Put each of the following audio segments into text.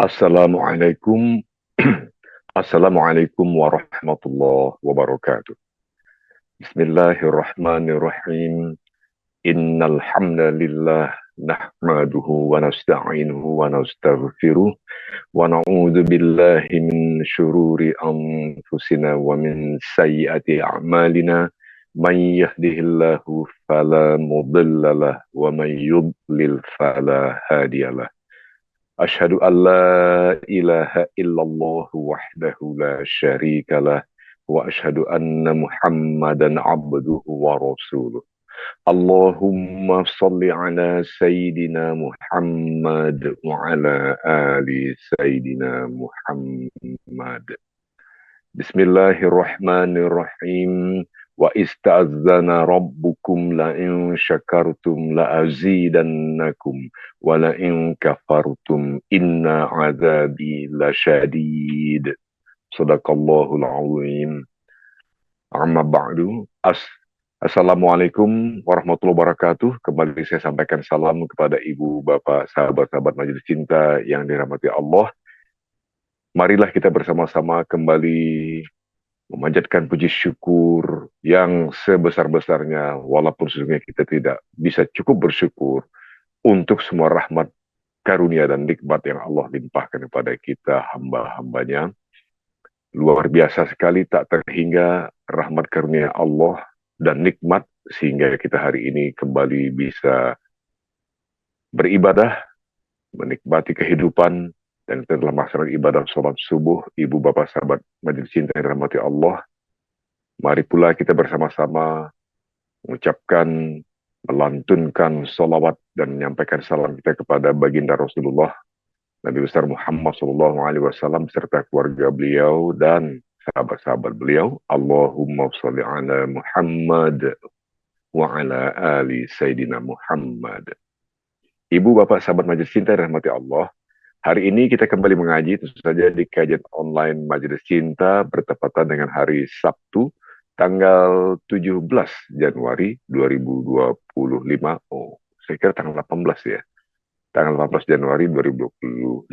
Assalamualaikum. Assalamualaikum warahmatullahi wabarakatuh. Bismillahirrahmanirrahim. Innal hamdalillah nahmaduhu wa nasta'inuhu wa nastaghfiruh wa na'udzu billahi min syururi anfusina wa min sayyiati a'malina. Man yahdihillahu fala mudhillalah wa man yudlil fala hadiyalah. Asyhadu an la ilaha illallah wahdahu la syarika lah wa asyhadu anna Muhammadan abduhu wa rasuluh. Allahumma salli ala Sayyidina Muhammad wa ala ali Sayyidina Muhammad. Bismillahirrahmanirrahim. Wa ista'adzana rabbukum la in syakartum la azidannakum wa la in kafartum inna azabi lasyadid. Sadaqallahul azim. Amma ba'du. Assalamualaikum warahmatullahi wabarakatuh. Kembali saya sampaikan salam kepada ibu, bapak, sahabat-sahabat majelis cinta yang dirahmati Allah. Marilah kita bersama-sama kembali memanjatkan puji syukur yang sebesar-besarnya, walaupun sesungguhnya kita tidak bisa cukup bersyukur untuk semua rahmat, karunia, dan nikmat yang Allah limpahkan kepada kita hamba-hambanya. Luar biasa sekali, tak terhingga rahmat karunia Allah dan nikmat, sehingga kita hari ini kembali bisa beribadah, menikmati kehidupan, dan kita telah melaksanakan ibadah sholat subuh. Ibu, bapak, sahabat majelis cinta yang dirahmati Allah, mari pula kita bersama-sama mengucapkan, melantunkan sholawat dan menyampaikan salam kita kepada baginda Rasulullah Nabi besar Muhammad SAW beserta keluarga beliau dan sahabat-sahabat beliau. Allahumma sholli ala Muhammad wa ala ali Sayyidina Muhammad. Ibu, bapak, sahabat majelis cinta yang dirahmati Allah, hari ini kita kembali mengaji, tentu saja di kajian online Majelis Cinta, bertepatan dengan hari Sabtu, tanggal 17 Januari 2025. Oh, saya kira tanggal 18 ya. Tanggal 18 Januari 2025.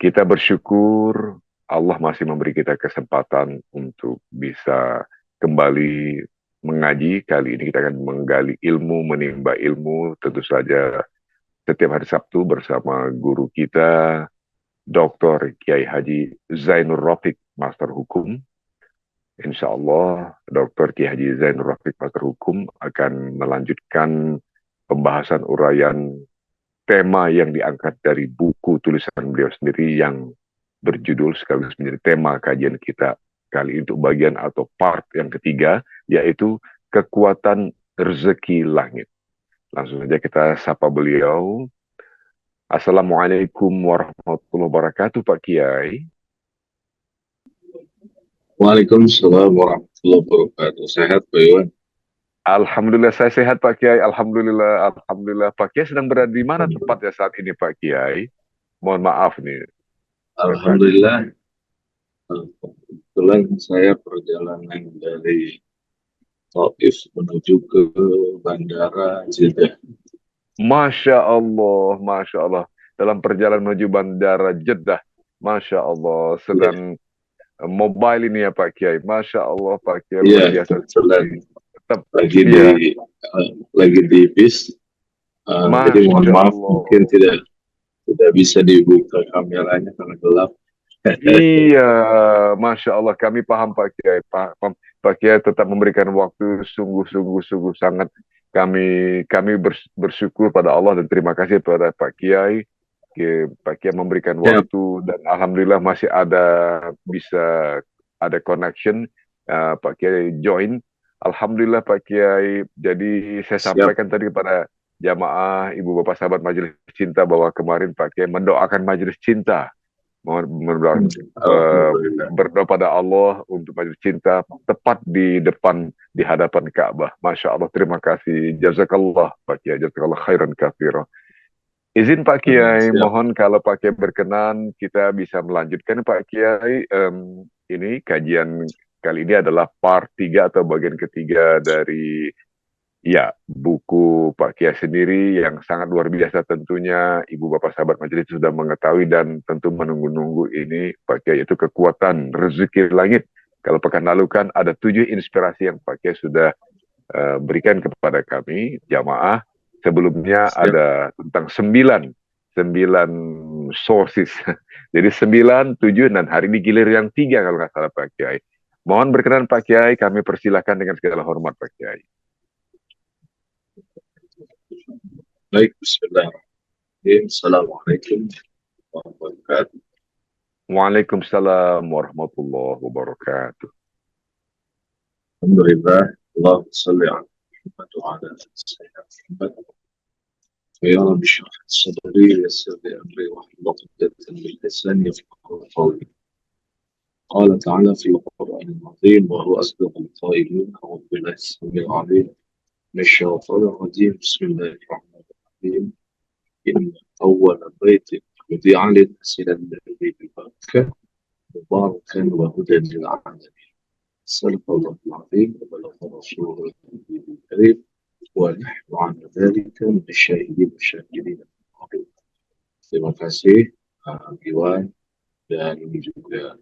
Kita bersyukur Allah masih memberi kita kesempatan untuk bisa kembali mengaji. Kali ini kita akan menggali ilmu, menimba ilmu, tentu saja setiap hari Sabtu bersama guru kita, Dr. Kiai Haji Zainur Rafiq, Master Hukum. Insya Allah, Dr. Kiai Haji Zainur Rafiq, Master Hukum, akan melanjutkan pembahasan uraian tema yang diangkat dari buku tulisan beliau sendiri yang berjudul sekaligus menjadi tema kajian kita kali ini untuk bagian atau part yang ketiga, yaitu kekuatan rezeki langit. Langsung saja kita sapa beliau. Assalamualaikum warahmatullahi wabarakatuh, Pak Kiai. Waalaikumsalam warahmatullahi wabarakatuh. Sehat, Pak Iwan? Alhamdulillah saya sehat, Pak Kiai. Alhamdulillah. Pak Kiai sedang berada di mana tepatnya saat ini, Pak Kiai? Mohon maaf nih. Alhamdulillah. Kebetulan saya perjalanan dari Taif menuju ke Bandara Jeddah. Masya Allah. Dalam perjalanan menuju Bandara Jeddah, Masya Allah, sedang mobile ini ya Pak Kiai. Masya Allah, Pak Kiai, luar biasa. Tetap lagi di bis. Jadi mohon maaf, mungkin tidak bisa dibuka kameranya karena gelap. Iya, Masya Allah, kami paham Pak Kiai. Pak Kiai tetap memberikan waktu sungguh sangat. Kami bersyukur pada Allah dan terima kasih kepada Pak Kiai. Pak Kiai memberikan waktu dan alhamdulillah masih bisa ada connection. Pak Kiai join. Alhamdulillah Pak Kiai. Jadi saya sampaikan tadi kepada jamaah, ibu bapak sahabat majelis cinta bahwa kemarin Pak Kiai mendoakan majelis cinta. Berdoa pada Allah untuk majelis cinta tepat di hadapan Ka'bah. Masya Allah, terima kasih. Jazakallah Pak Kiai, jazakallah khairan katsira. Izin Pak Kiai, mohon kalau Pak Kiai berkenan kita bisa melanjutkan Pak Kiai. Ini kajian kali ini adalah part 3 atau bagian ketiga dari Ya, buku Pak Kiai sendiri yang sangat luar biasa tentunya Ibu Bapak sahabat majelis sudah mengetahui dan tentu menunggu-nunggu ini Pak Kiai itu kekuatan rezeki langit. Kalau pekan lalu kan ada 7 inspirasi yang Pak Kiai sudah berikan kepada kami jamaah. Sebelumnya Siap. ada tentang 9 sources. Jadi 9, 7 dan hari ini gilir yang 3 kalau nggak salah Pak Kiai. Mohon berkenan Pak Kiai, kami persilahkan dengan segala hormat Pak Kiai. Baik, bismillahirrahmanirrahim. Assalamualaikum warahmatullahi wabarakatuh. Waalaikumsalam warahmatullahi wabarakatuh. Alhamdulillah. Allahumma salli ala Muhammad wa ala ali sayyidina Muhammad. Ya Rabbi shrah li sadri wa yassir li amri wahlul 'uqdatan min lisani yafqahu qawli. قال تعالى في القرآن العظيم وهو أصدق القائلين أعوذ بالله السميع العليم من الشيطان الرجيم بسم الله الرحمن الرحيم إن أول بيت وضع للناس للذي ببكة مباركا وهدى للعالمين. صدق الله العظيم وبلغ رسوله الكريم ونحن على ذلك من الشاهدين والشاكرين. Terima kasih Iwan dan juga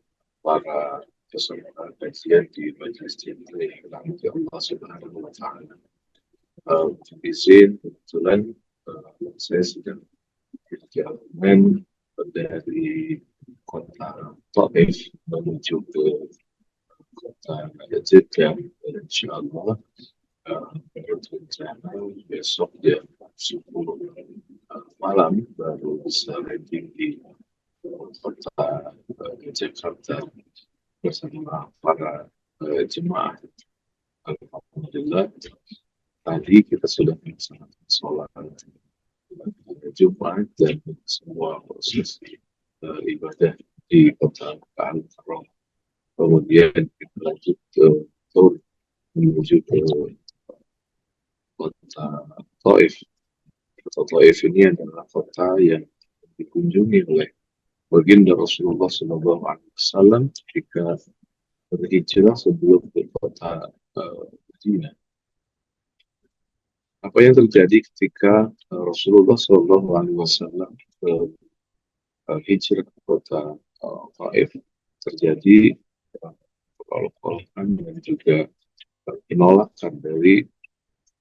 para peserta kajian di majelis ini yang dirahmati Allah Subhanahu wa taala. Izin kebetulan saya sedang perjalanan dari kota Taif menuju ke kota Jeddah, dan insyaallah berencana besok jam 10 malam baru bisa landing di kota Jakarta bersama para jemaah. Alhamdulillah tadi kita sudah melaksanakan sholat Jumat dan semua proses ibadah di kota Al-Haram. Kemudian kita lanjut ke Tur menuju ke kota Taif. Kota Taif ini adalah kota yang dikunjungi oleh baginda Rasulullah SAW ketika berhijrah sebelum ke kota Madinah. Apa yang terjadi ketika Rasulullah SAW hijrah ke kota Taif? Terjadi olok-olokan dan juga penolakan dari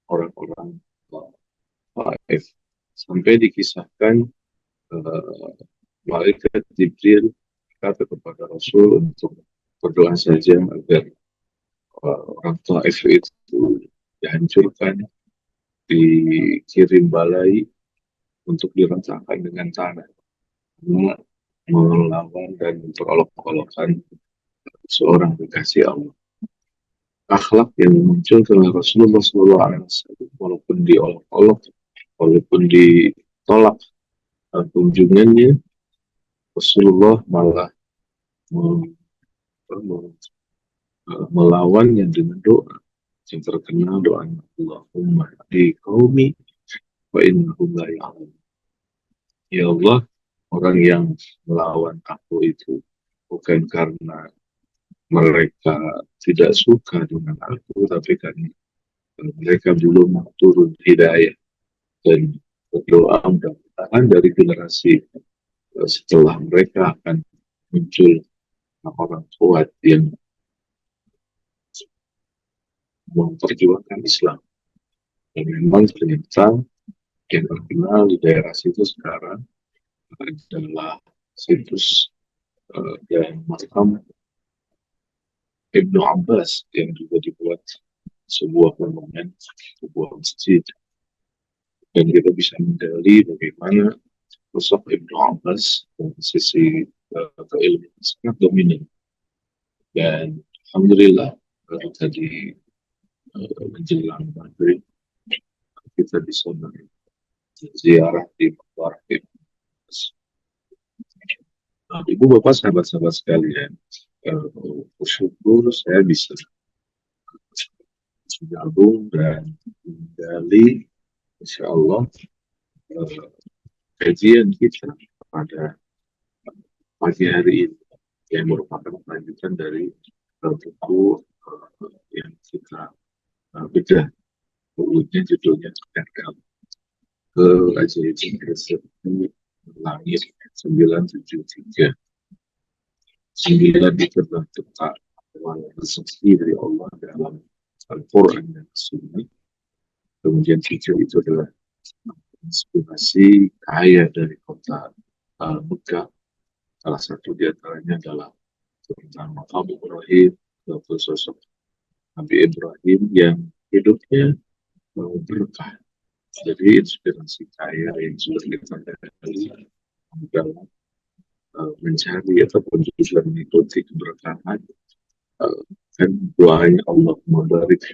orang-orang Taif, sampai dikisahkan malaikat Jibril berkata kepada Rasul untuk berdoa saja agar orang Taif itu dihancurkan, dikirim balai untuk diratakan dengan tanah, karena melawan dan memperolok-olokkan seorang kekasih Allah. Akhlak yang muncul oleh Rasulullah SAW, walaupun diolok-olok, walaupun ditolak kunjungannya, Rasulullah malah melawannya dengan doa yang terkenal, doa Allahumma di qaumi wa innahum la ya'lamun. Ya Allah, orang yang melawan aku itu bukan karena mereka tidak suka dengan aku, tapi karena mereka belum turun hidayah. Dan berdoa mudah-mudahan dari generasi setelah mereka akan muncul orang kuat yang memperjuangkan Islam. Dan memang ternyata yang terkenal di daerah situ sekarang adalah situs dan makam Ibnu Abbas yang juga dibuat sebuah monumen, sebuah masjid. Dan kita bisa menggali bagaimana sosok Ibnu Abbas dari sisi keilmuan sangat dominan. Dan alhamdulillah tadi menjelang maghrib kita bisa berziarah di Maqbarah Ibnu Abbas. Ibu bapak sahabat-sahabat sekalian, bersyukur saya bisa bergabung dan menggali insya Allah kajian kita pada pagi hari ini yang merupakan lanjutan dari buku yang kita bedah bukunya judulnya Tekad Keajaiban Rezeki Langit 973. 9 itu adalah tepat awal rezeki dari Allah dalam Al-Quran dan Sunnah. Kemudian 7 itu adalah inspirasi kaya dari kota Mekah. Salah satu di antaranya adalah tentang Maqam Ibrahim, yaitu sosok Nabi Ibrahim yang hidupnya berkah. Jadi inspirasi kaya yang sudah kita dalami dalam mencari ataupun juga mengikuti keberkahan dan doanya Allah membarik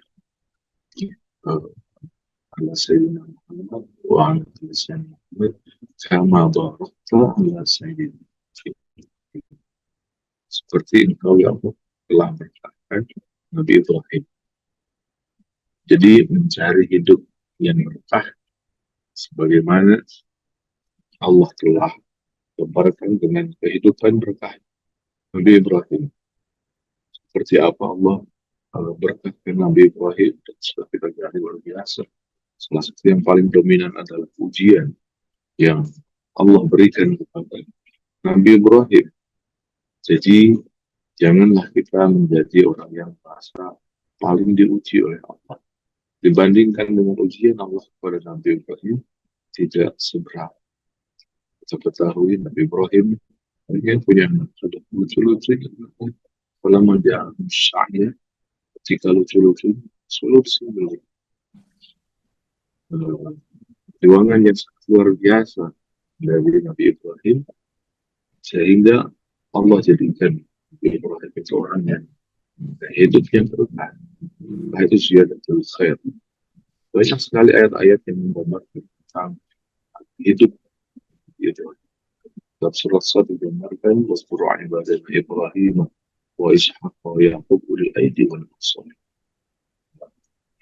ala Sayyidina Muhammad wa ala Sayyidina Muhammad kama barakta ala Sayyidina seperti engkau ya Allah telah berkahkan Nabi Ibrahim. Jadi mencari hidup yang berkah sebagaimana Allah telah gambarkan dengan kehidupan berkah Nabi Ibrahim. Seperti apa Allah berkahkan Nabi Ibrahim dan sudah kita gali luar biasa. Salah satu yang paling dominan adalah ujian yang Allah berikan kepada Nabi Ibrahim. Jadi janganlah kita menjadi orang yang merasa paling diuji oleh Allah. Dibandingkan dengan ujian Allah kepada Nabi Ibrahim, tidak seberapa. Kita ketahui Nabi Ibrahim dia punya sudah lucu-lucu. Selama dia syahnya, ketika lucu-lucu, solusi dulu. Perjuangan yang luar biasa dari Nabi Ibrahim, sehingga Allah jadikan Nabi Ibrahim itu orang yang hidup yang berkah. Itu ziyadatul khair. Banyak sekali ayat-ayat yang menggambarkan tentang hidup gitu. Dalam surat Sad digambarkan wasburu ibadana Ibrahim wa Ishaq wa Yaqub ulil aidi wal absar.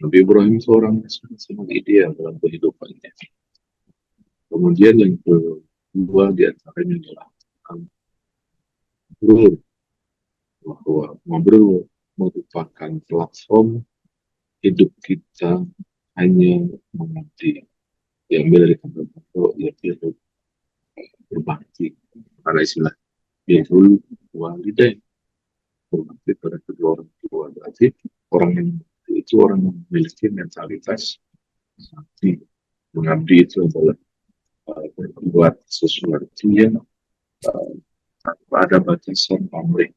Nabi Ibrahim seorang yang sangat ideal dalam kehidupannya. Kemudian yang kedua di antaranya adalah ngobrol, bahwa ngobrol merupakan platform hidup kita hanya mengerti yang dari kata ya hidup berbakti karena istilah birrul walidain, berbakti pada kedua orang tua. Berarti orang yang itu orang yang memiliki mentalitas bakti. Mengabdi itu adalah berbuat sesuatu yang tanpa ada batasan pamrih,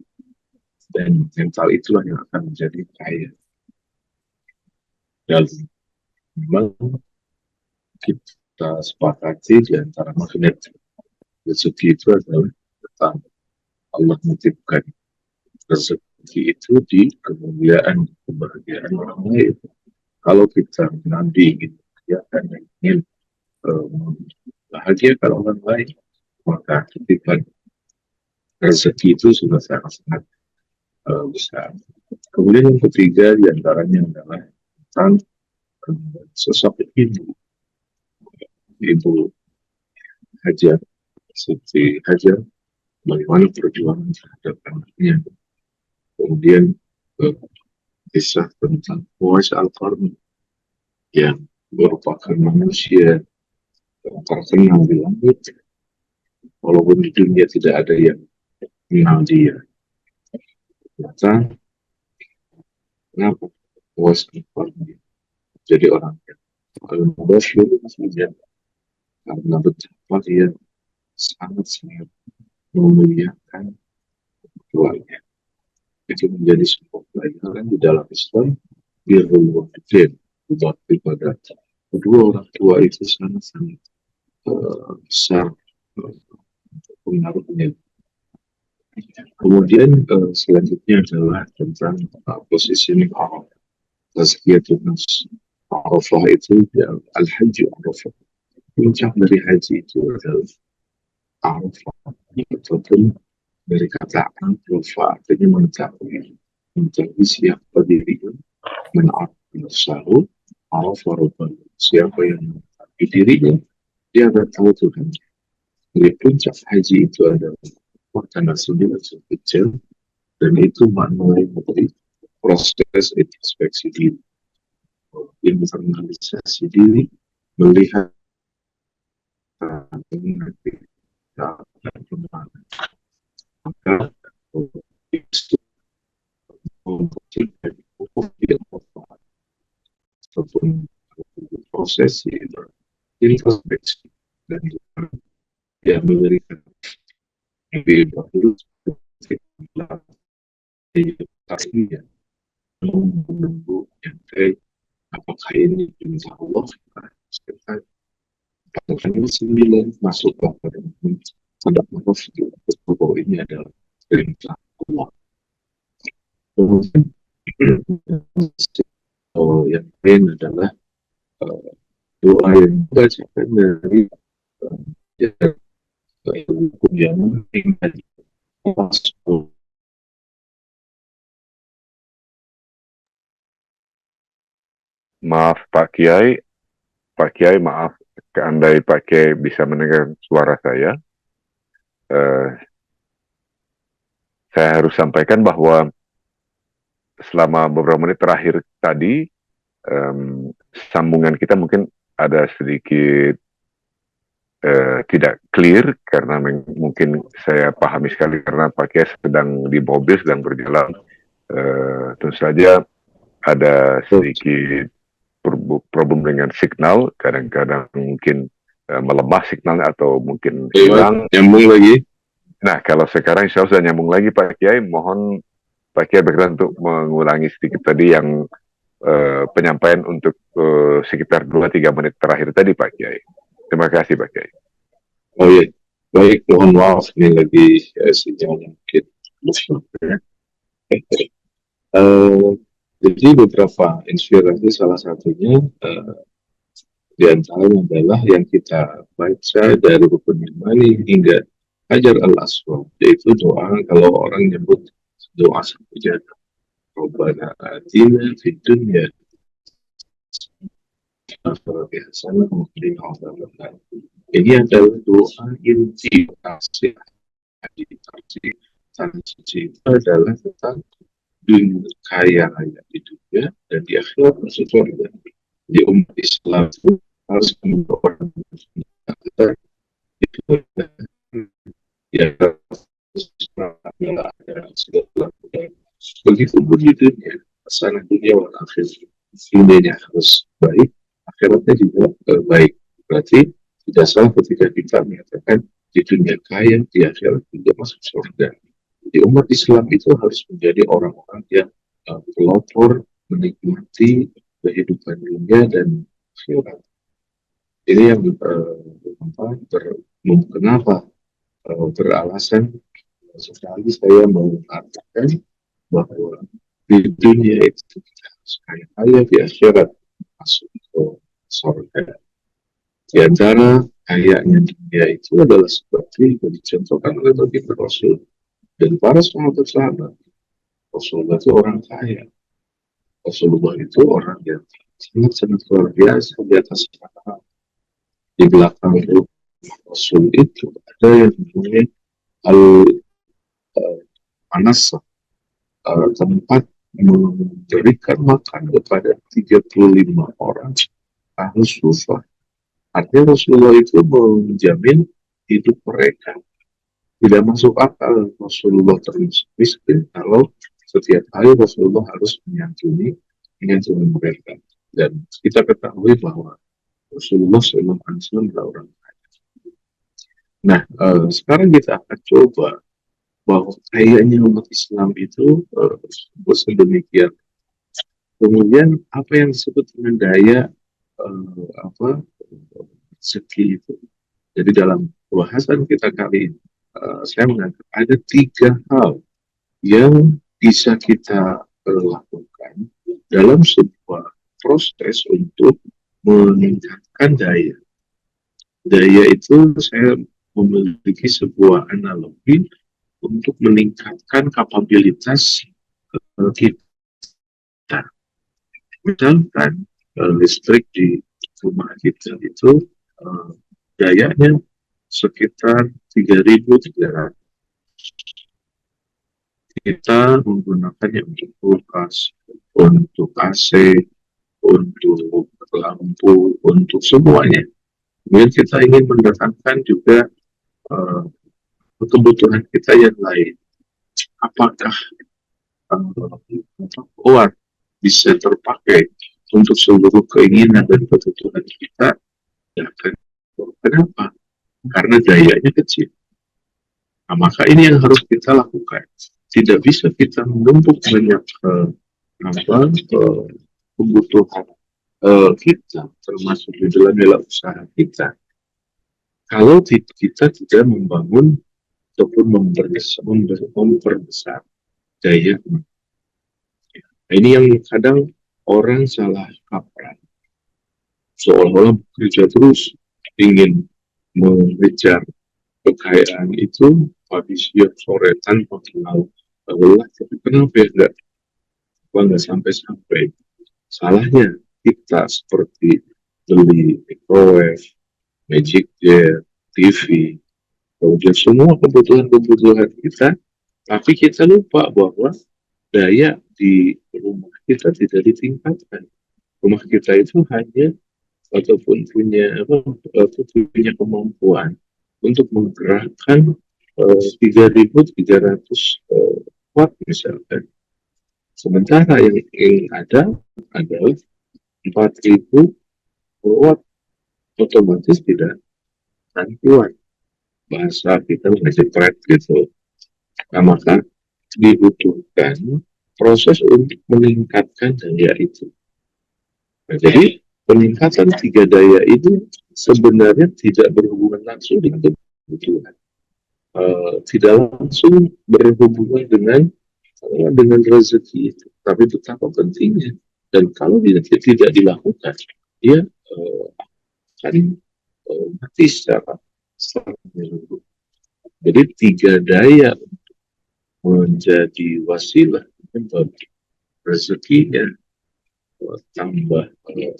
dan mental itulah yang akan menjadi kaya. Dan memang kita sepakati di antara magnet rezeki itu adalah tentang Allah menitipkan rezeki itu di kemuliaan, kebahagiaan orang lain. Kalau kita nanti ingin kegiatan yang ingin bahagiakan orang lain, maka titipan rezeki itu sudah sangat-sangat besar. Kemudian yang ketiga diantaranya adalah tentang sosok ibu Hajar, Siti Hajar, bagaimana perjuangan terhadap anaknya. Kemudian kisah tentang Uwais Al-Qarni yang merupakan manusia yang terkenal di langit, walaupun di dunia tidak ada yang mengenal dia. Kenapa Uwais Al-Qarni jadi orang yang paling bersyukur saja, karena betapa dia sangat-sangat memuliakan keluarga. Itu menjadi sebuah pelajaran di dalam Islam. Birrul walidain, berbakti pada kedua orang tua itu sangat-sangat besar pengaruhnya. Kemudian selanjutnya adalah tentang positioning Arafah. Tazkiyatun nafs. Arafah itu Al-Hajj Arafah. Puncak dari haji itu adalah Arafah, ataupun dari kata Arafah artinya mengetahui siapa dirinya, menarikkan selalu Arafah Rabbah, siapa yang mengetahui dirinya, dia akan tahu Tuhan. Jadi puncak haji itu adalah karena sudah kecil, dan itu maknanya dari proses introspeksi diri. internalisasi diri, melihat nanti dan kemana. Maka itu dari pupuk yang ataupun proses introspeksi dan yang memberikan lebih dahulu pastinya menunggu yang baik apakah ini perintah Allah sekitar 49 masuk pada tanda maaf bahwa ini adalah perintah Allah. Kemudian yang lain adalah doa yang dibacakan dari hukum yang meninggal. Maaf Pak Kiai maaf, andai Pak Kiai bisa mendengar suara saya harus sampaikan bahwa selama beberapa menit terakhir tadi sambungan kita mungkin ada sedikit tidak clear karena mungkin saya pahami sekali karena Pak Kiai sedang di mobil, sedang berjalan. Tentu saja ada sedikit problem dengan signal, kadang-kadang mungkin melemah signalnya atau mungkin hilang. Nyambung lagi. Nah, kalau sekarang insya Allah sudah nyambung lagi Pak Kiai, mohon Pak Kiai berkenan untuk mengulangi sedikit tadi yang penyampaian untuk sekitar 2-3 menit terakhir tadi Pak Kiai. Terima kasih Pak Kiai. Oh iya, baik, mohon maaf ini lagi sinyal mungkin. Jadi beberapa inspirasi salah satunya di antaranya adalah yang kita baca dari rukun Yamani hingga Hajar al-Aswad, yaitu doa kalau orang nyebut doa sepujadah. Rabbana atina fid dunya hasanah wa qina adzabannar. Ini adalah doa inti asli meditasi tanah suci itu adalah tentang dunia kaya raya di dunia dan di akhirat masuk surga. Di umat Islam itu harus membawa kita itu ya begitu pun di dunia sana dunia wal akhirat dunianya harus baik, akhiratnya juga baik. Berarti tidak salah ketika kita mengatakan di dunia kaya, di akhirat juga masuk surga. Di umat Islam itu harus menjadi orang-orang yang pelopor menikmati kehidupan dunia dan akhirat. Ini yang kenapa beralasan sekali saya mengatakan bahwa di dunia itu kita harus kaya, di akhirat masuk ke surga. Di antara kayanya dunia itu adalah seperti yang dicontohkan oleh baginda Rasul dan para sahabat. Rasulullah itu orang kaya. Rasulullah itu orang yang sangat luar biasa di atas sana. Di belakang Rasul itu ada yang namanya al-manasa, tempat memberikan makan kepada 35 orang ahli sufah. Artinya Rasulullah itu menjamin hidup mereka. Tidak masuk akal Rasulullah terus miskin kalau setiap hari Rasulullah harus menyantuni mereka. Dan kita ketahui bahwa Rasulullah SAW adalah orang kaya. Nah, sekarang kita akan coba bahwa kayaknya umat Islam itu sedemikian. Kemudian apa yang disebut dengan daya rezeki itu. Jadi dalam bahasan kita kali ini, saya menganggap ada 3 hal yang bisa kita lakukan dalam sebuah proses untuk meningkatkan daya. Daya itu saya memiliki sebuah analogi untuk meningkatkan kapabilitas kita. Misalkan listrik di rumah kita itu dayanya sekitar 3.300. Kita menggunakannya untuk kulkas, untuk AC, untuk lampu, untuk semuanya. Kemudian kita ingin mendatangkan juga uh, kebutuhan kita yang lain. Apakah uang bisa terpakai untuk seluruh keinginan dan kebutuhan kita? Ya, kenapa? Karena dayanya kecil. Nah, maka ini yang harus kita lakukan. Tidak bisa kita menumpuk banyak kebutuhan kita, termasuk di dalam nilai usaha kita, kalau kita tidak membangun ataupun memperbesar daya. Nah, ini yang kadang orang salah kaprah, seolah-olah bekerja terus ingin mengejar kekayaan itu pagi siang sore tanpa kenal lelah. Tapi kenapa ya nggak sampai-sampai? Salahnya kita seperti beli microwave, magic jet, TV, kemudian semua kebutuhan-kebutuhan kita, tapi kita lupa bahwa daya di rumah kita tidak ditingkatkan. Rumah kita itu hanya ataupun punya kemampuan untuk menggerakkan 3.300 watt misalkan. Sementara yang ada adalah 4.000 watt, otomatis tidak kuat. Bahasa kita mengejar gitu. Nah, maka dibutuhkan proses untuk meningkatkan daya itu. Nah, jadi peningkatan 3 daya itu sebenarnya tidak berhubungan langsung dengan kebutuhan. Tidak langsung berhubungan dengan rezeki itu, tapi betapa pentingnya. Dan kalau tidak dilakukan, dia akan mati secara menyeluruh. Jadi 3 daya menjadi wasilah untuk rezekinya tambah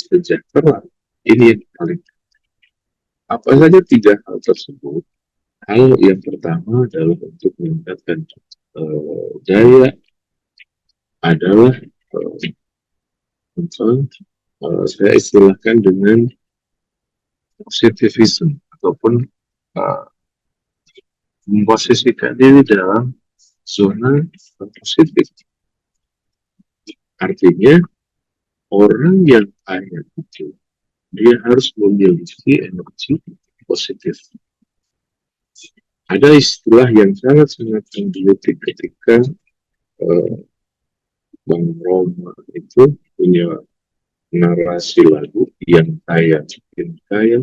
sejahtera. Ini yang paling. Apa saja 3 hal tersebut? Hal yang pertama adalah untuk meningkatkan daya adalah saya istilahkan dengan positivism ataupun memposisikan diri dalam zona positif. Artinya orang yang kaya itu dia harus memiliki energi positif. Ada istilah yang sangat-sangat menggelitik ketika Bang Roma itu punya narasi lagu yang kaya makin kaya,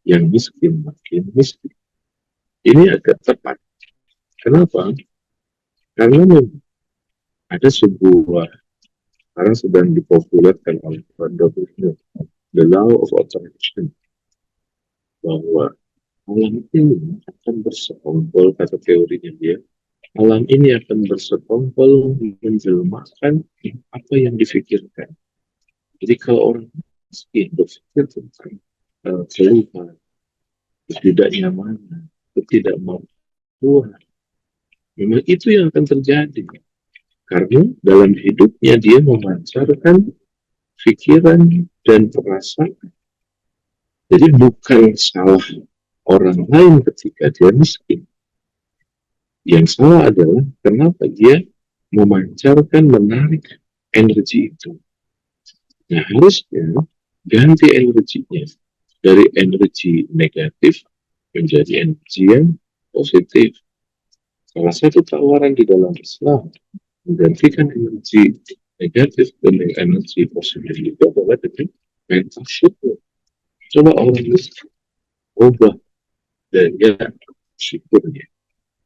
yang miskin makin miskin. Ini agak tepat. Kenapa? Karena ada sebuah sekarang sedang dipopulerkan oleh Van der Waals, the law of attraction, bahwa alam ini akan bersekongkol, kata teorinya dia, alam ini akan bersekongkol menjelmakan apa yang difikirkan. Jadi kalau orang miskin berpikir tentang keluhan, ketidaknyamanan, ketidakmampuan, memang itu yang akan terjadi. Karena dalam hidupnya dia memancarkan pikiran dan perasaan. Jadi bukan salah orang lain ketika dia miskin. Yang salah adalah kenapa dia memancarkan, menarik energi itu. Nah, harusnya ganti energinya dari energi negatif menjadi energi yang positif. Salah satu tawaran di dalam Islam menggantikan energi negatif dengan energi positif itu adalah dengan mental syukur. Coba orang miskin ubah daya syukurnya.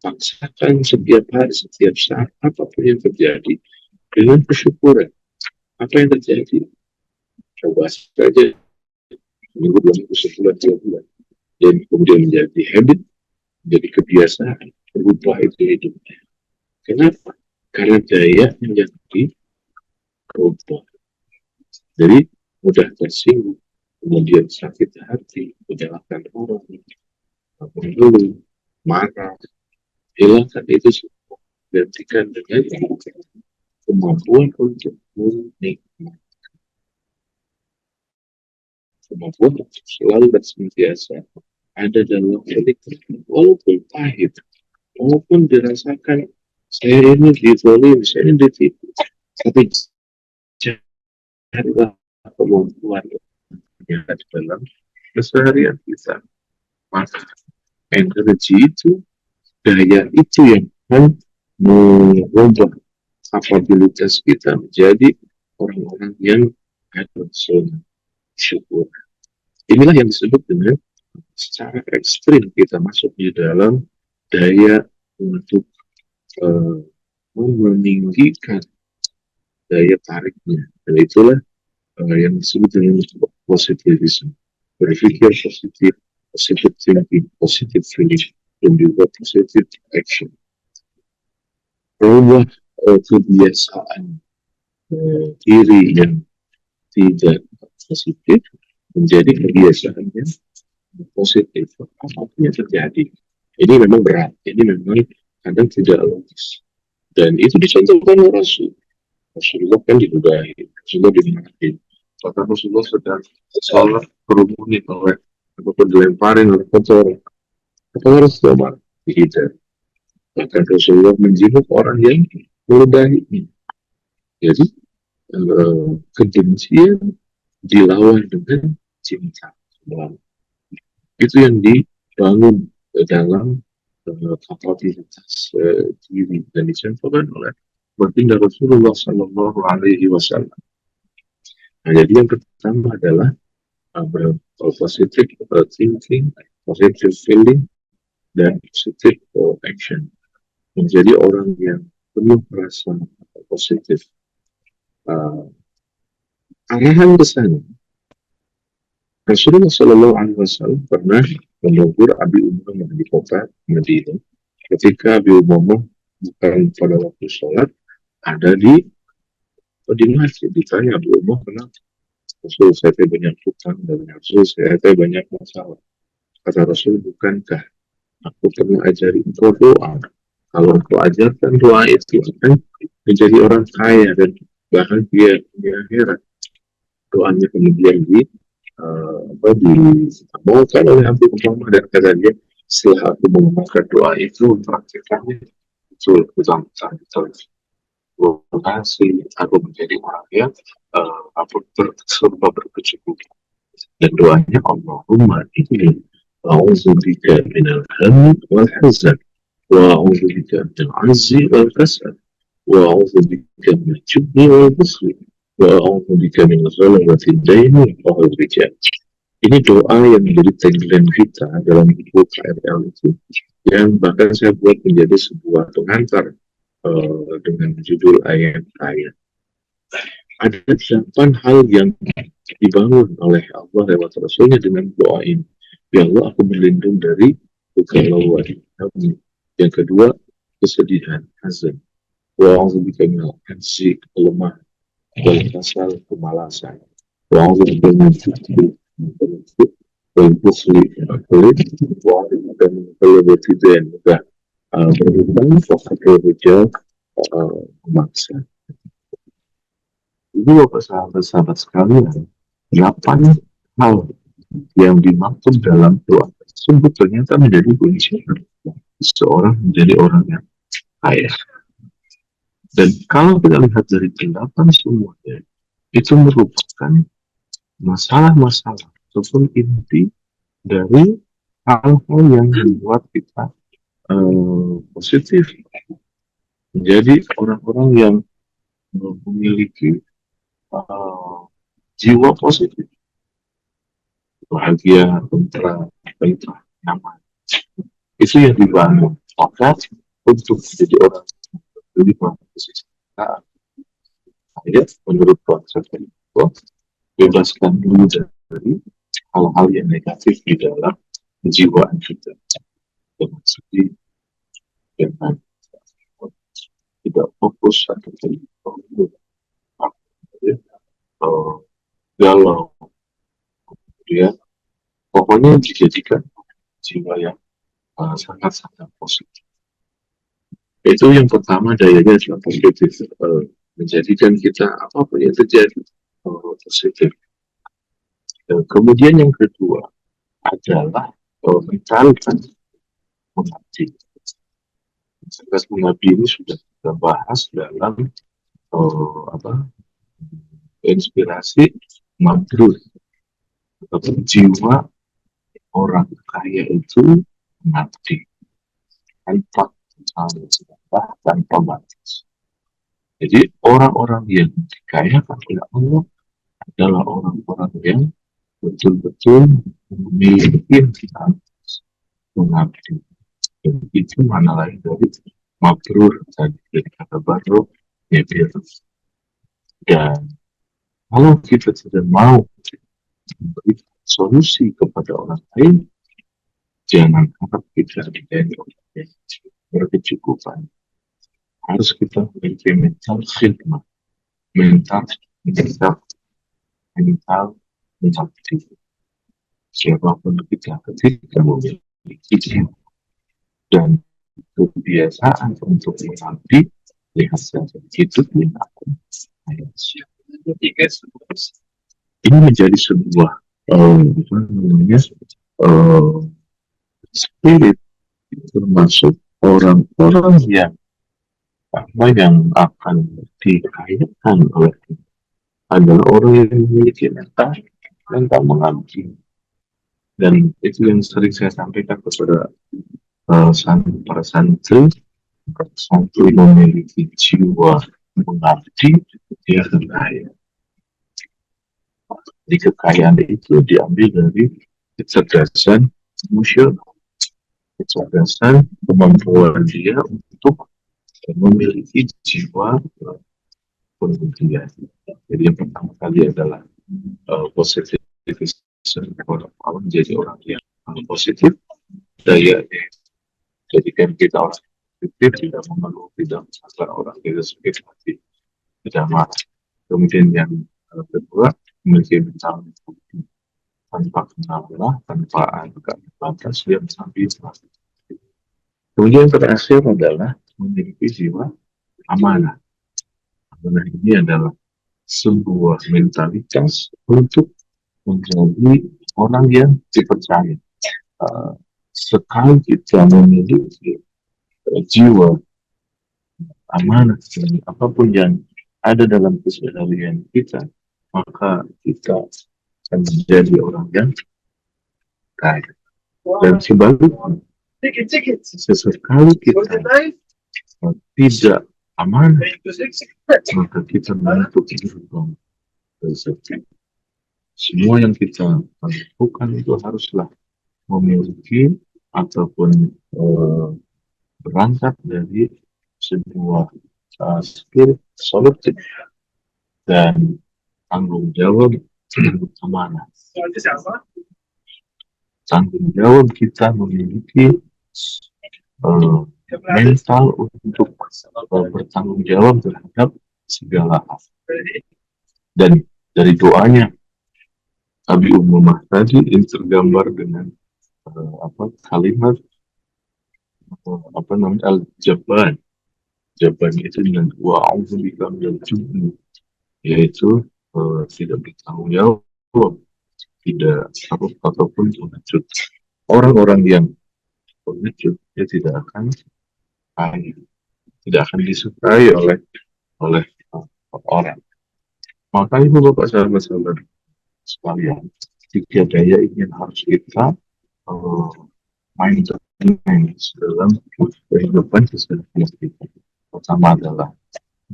Paksakan setiap hari, setiap saat, apapun yang terjadi dengan kesyukuran. Apa yang terjadi? Coba saja minggu, 2 minggu, sebulan, 3 bulan. Dan kemudian menjadi habit, menjadi kebiasaan, berubah itu hidupnya. Kenapa? Karena daya menjadi berubah. Jadi mudah tersinggung, kemudian sakit hati, menyalahkan orang, mengeluh, marah, hilangkan itu semua, gantikan dengan kemampuan untuk menikmati. kemampuan untuk selalu dan senantiasa ada dalam hidup, walaupun pahit, walaupun dirasakan saya ini dizolim, saya ini ditipu, tapi carilah kemampuan yang ada dalam keseharian kita. Maka energi itu, daya itu yang akan mengubah kapabilitas kita menjadi orang-orang yang ada syukur. Inilah yang disebut dengan secara ekstrim kita masuk di dalam daya untuk meninggikan daya tariknya. Dan itulah yang disebut dengan positivism. Berpikir positif, positive thinking, positive feeling, dan juga positive action. Merubah kebiasaan diri yang tidak positif menjadi kebiasaan yang positif. Apapun yang terjadi, ini memang berat, ini memang kadang tidak logis, dan itu dicontohkan oleh Rasulullah kan diludahi, Rasulullah dimarahin, bahkan Rasulullah sedang sholat kerumunin oleh ataupun dilemparin oleh kotoran, apa Rasulullah tidak, bahkan Rasulullah menjenguk orang yang meludahi. Jadi kebencian dilawan dengan cinta. Itu yang dibangun dalam kapabilitas diri dan dicontohkan oleh baginda Rasulullah Sallallahu Alaihi Wasallam. Nah, jadi yang pertama adalah positive thinking, positive feeling, dan positive action. Menjadi orang yang penuh rasa positif. Arahan ke sana, Rasulullah Shallallahu Alaihi Wasallam pernah menegur Abi Umamah di kota Madinah. Ketika Abi Umamah bukan pada waktu sholat, ada di masjid. Ditanya Abi Umamah, kenapa? Rasul, saya banyak hutang, dan Rasul, saya banyak masalah. Kata Rasul, bukankah aku pernah ajari engkau doa? Kalau engkau ajarkan doa itu akan menjadi orang kaya dan bahagia di akhirat. Doanya kemudian dimaukan oleh Abu Umamah, dan kata dia, setelah aku mengumpulkan doa itu, praktikannya betul. Terima kasih, aku menjadi orang yang aku serba berkecukupan. Dan doanya, Allahumma inni a'udzubika minal hammi wal hazan, wa a'udzubika minal azzi wal kasal, wa a'udzubika minal jubni wal busri, wa a'udzubika minal ghalabati daini wa qahri rijal. Ini doa yang menjadi tagline kita dalam buku KRL itu, yang bahkan saya buat menjadi sebuah pengantar dengan judul ayat-ayat. Ada 8 hal yang dibangun oleh Allah lewat Rasulnya dengan doa ini. Ya Allah, aku berlindung dari kegalauan. Yang kedua, kesedihan, hazan. Wa a'udzubika minal ajzi, kelemahan, wal kasal, kemalasan. Wa a'udzubika minal jubni wal busri, pelit, wa a'udzubika minal ghalabati dain, mudah berhutang, wa qahri rijal, memaksa. Ini Bapak sahabat-sahabat sekalian, 8 hal yang dimaksud dalam doa tersebut ternyata menjadi kunci seseorang menjadi orang yang kaya. Dan kalau kita lihat dari 8 semuanya, itu merupakan masalah-masalah ataupun inti dari hal-hal yang membuat kita positif, menjadi orang-orang yang memiliki jiwa positif, bahagia, tentram, nyaman. Itu yang dibangun. Maka untuk menjadi orang yang lebih posisi kita, menurut konsep itu, bebaskan dulu dari hal-hal yang negatif di dalam kejiwaan kita. Dengan sedih, dengan tidak fokus atau tidak galau, kemudian pokoknya dijadikan jiwa yang sangat-sangat positif. Itu yang pertama, dayanya adalah positif, menjadikan kita apapun yang terjadi positif. Kemudian yang kedua adalah mentalitas mengabdi. Mentalitas mengabdi ini sudah kita bahas dalam inspirasi mabrur atau jiwa orang kaya itu mengabdi tanpa tanpa batas. Jadi orang-orang yang dikayakan oleh Allah adalah orang-orang yang betul-betul memiliki mengabdi. Dan itu mana lain dari mabrur tadi, dari kata baru ya biar. Dan kalau kita tidak mau memberi solusi kepada orang lain, jangan harap kita dikait oleh berkecukupan. Harus kita memiliki mental khidmat, mental mengabdi. Siapapun kita ketika memiliki dan kebiasaan untuk mengabdi, lihat saja hidupnya aku. Ini menjadi sebuah spirit, termasuk orang-orang yang akan dikayakan oleh adalah orang yang memiliki mental mengabdi. Dan itu yang sering saya sampaikan kepada para santri memiliki jiwa mengabdi, dia akan kaya. Di kekayaan itu diambil dari kecerdasan emosional, kecerdasan kemampuan dia untuk memiliki jiwa pembuktian. Jadi yang pertama kali adalah positivism, orang menjadi orang yang positif, daya jadikan kita orang positif, tidak mengeluh, tidak menyalahkan orang, tidak sakit hati, tidak marah. Kemudian yang kedua, memiliki mental tanpa kenal, tanpa agak batas, dia bisa bisa. Kemudian yang terakhir adalah memiliki jiwa amanah. Amanah ini adalah sebuah mentalitas untuk menjadi orang yang dipercaya. Sekali kita memiliki jiwa amanah dan apapun yang ada dalam keseharian kita, maka kita akan menjadi orang yang kaya. Dan sebaliknya, sesekali kita tidak aman, maka kita menutup gerbang rezeki. Semua yang kita lakukan itu haruslah memiliki ataupun berangkat dari sebuah spirit solutif dan tanggung jawab amanah. Tanggung jawab kita memiliki mental untuk bertanggung jawab terhadap segala hal. Dan dari doanya Abi Umumah tadi ini tergambar dengan kalimat al-jaban. Jaban itu dengan wa'audzubika minal jubni, yaitu tidak bertanggung jawab, tidak ataupun pengecut. Orang-orang yang pengecut dia tidak akan kaya, tidak akan disukai oleh orang. Maka ibu bapak sahabat-sahabat sekalian, tiga daya ingin harus kita main dalam kehidupan sehari-hari kita. Pertama adalah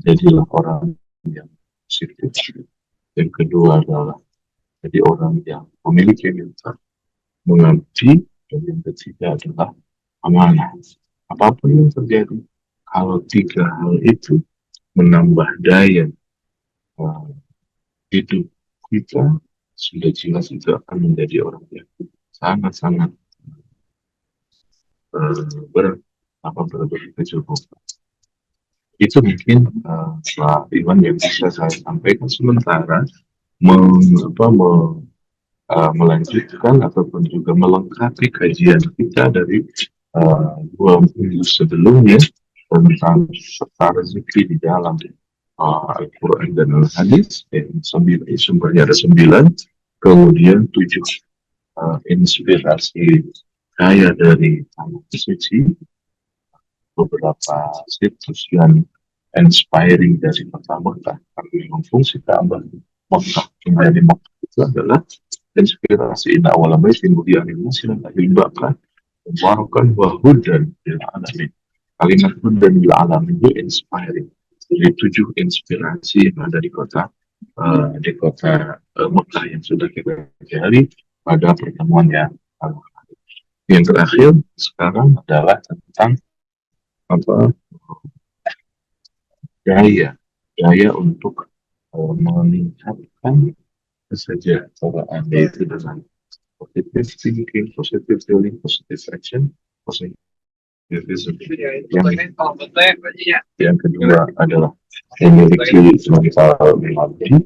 jadilah orang yang positif. Yang kedua adalah jadi orang yang memiliki mental mengabdi. Dan yang ketiga adalah amanah. Apapun yang terjadi, kalau tiga hal itu menambah daya hidup kita, sudah jelas itu akan menjadi orang yang sangat-sangat berkecukupan. Itu mungkin Pak Iwan yang bisa saya sampaikan. Sementara melanjutkan ataupun juga melengkapi kajian kita dari 2 minggu sebelumnya tentang serta rezeki di dalam Al-Quran dan Al-Hadis. Sumbernya ada 9. kemudian 7 inspirasi gaya dari tanah suci, beberapa situs yang inspiring dari kota Mekah, karena memang fungsi Ka'bah Mekah menjadi Mekah itu adalah inspirasi inna awala baitin wudi'a lin-nasi lalladzi ba'aka mubarakan wa hudan lil alamin. Kalimat hudan lil alamin itu inspiring. Jadi 7 inspirasi yang ada di kota Mekah yang sudah kita pelajari pada pertemuan yang terakhir sekarang adalah tentang apa gaya untuk meningkatkan kesejahteraan, yaitu dengan positive thinking, positive feeling, positive action, positive yang kedua adalah memiliki mental melatih.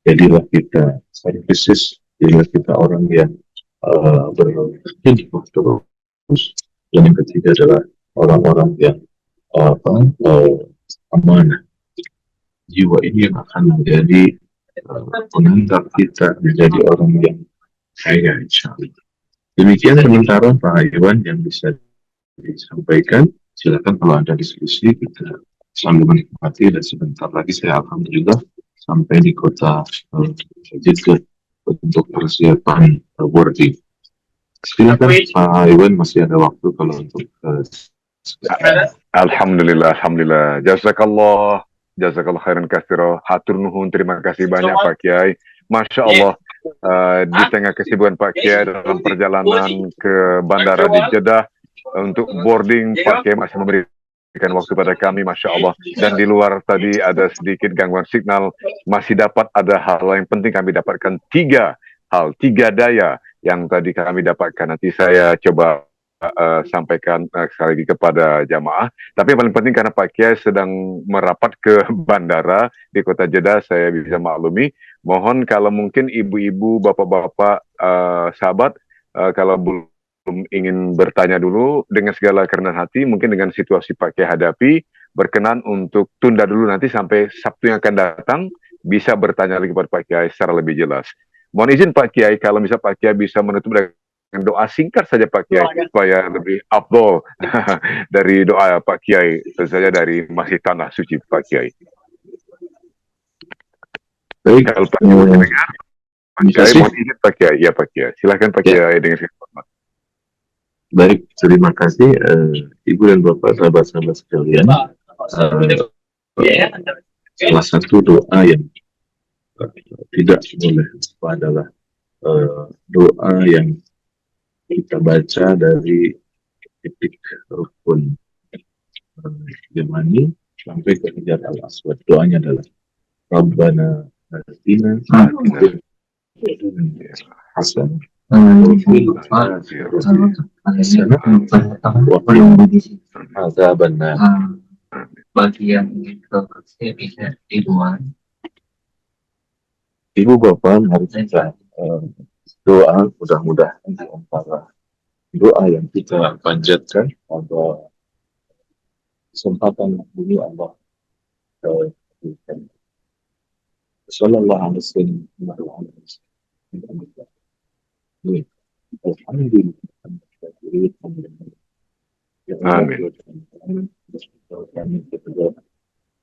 Jadilah kita services, jadilah kita orang yang berhidupah terus. Dan yang ketiga adalah orang-orang yang amanah. Jiwa ini yang akan menjadi pengantar kita menjadi orang yang kaya, insya Allah. Demikian sementara Pak Iwan yang bisa disampaikan. Silakan kalau ada diskusi kita sambil menikmati, dan sebentar lagi saya alhamdulillah sampai di kota Jeddah untuk persiapan boarding. Silakan Pak Iwan, masih ada waktu kalau untuk Alhamdulillah. Jazakallah khairan katsira. Hatur nuhun, terima kasih banyak Pak Kiai. Masya Allah, di tengah kesibukan Pak Kiai dalam perjalanan ke bandara di Jeddah untuk boarding, Pak Kiai masih memberikan waktu pada kami, Masya Allah. Dan di luar tadi ada sedikit gangguan signal, masih dapat ada hal yang penting kami dapatkan, 3 daya yang tadi kami dapatkan. Nanti saya coba sampaikan sekali lagi kepada jamaah. Tapi yang paling penting karena Pak Kiai sedang merapat ke bandara di kota Jeddah, saya bisa maklumi. Mohon kalau mungkin ibu-ibu, bapak-bapak, sahabat, kalau belum ingin bertanya dulu dengan segala kerendahan hati, mungkin dengan situasi Pak Kiai hadapi, berkenan untuk tunda dulu, nanti sampai Sabtu yang akan datang bisa bertanya lagi kepada Pak Kiai secara lebih jelas. Mohon izin Pak Kiai, kalau bisa Pak Kiai bisa menutup dengan doa singkat saja Pak Kiai, supaya lebih afdol dari doa Pak Kiai, tentu saja dari Masjid Tanah Suci Pak Kiai. baik, kalau Pak Kiai mendengar, Pak Kiai mohon izin Pak Kiai. Ya Pak Kiai, silakan Pak Kiai dengan segala. Baik, terima kasih Ibu dan Bapak, sahabat-sahabat sekalian. Salah satu doa yang tidak boleh lupa adalah doa yang kita baca dari titik rukun Yamani sampai ke Hajar al-Aswad. Doanya adalah Rabbana atina hasanah bagian ke bisa dibuat. Ibu Bapak, mari kita doa, mudah-mudahan di antara doa yang kita panjatkan pada kesempatan ini Allah berikan. Sallallahu alaihi wasallam.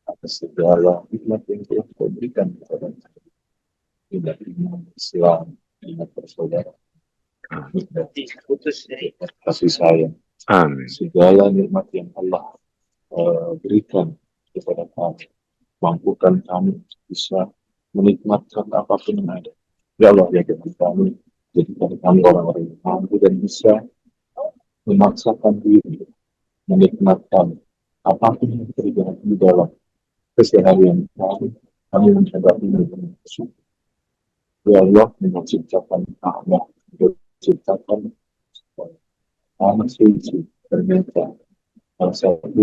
Atas segala nikmat yang telah Kau berikan kepada kita, iman Islam, iman bersaudara, kasih sayang, segala nikmat yang Allah berikan kepada kami, mampukan kami bisa menikmatkan apapun yang ada. Ya Allah, ya kami, jadikan kami orang-orang yang mampu dan bisa memaksakan diri menikmatkan apapun yang terjadi di dalam keseharian kami menghadapi dengan bersyukur. Ya Allah, menciptakan Allah, menciptakan tanah suci, ternyata salah satu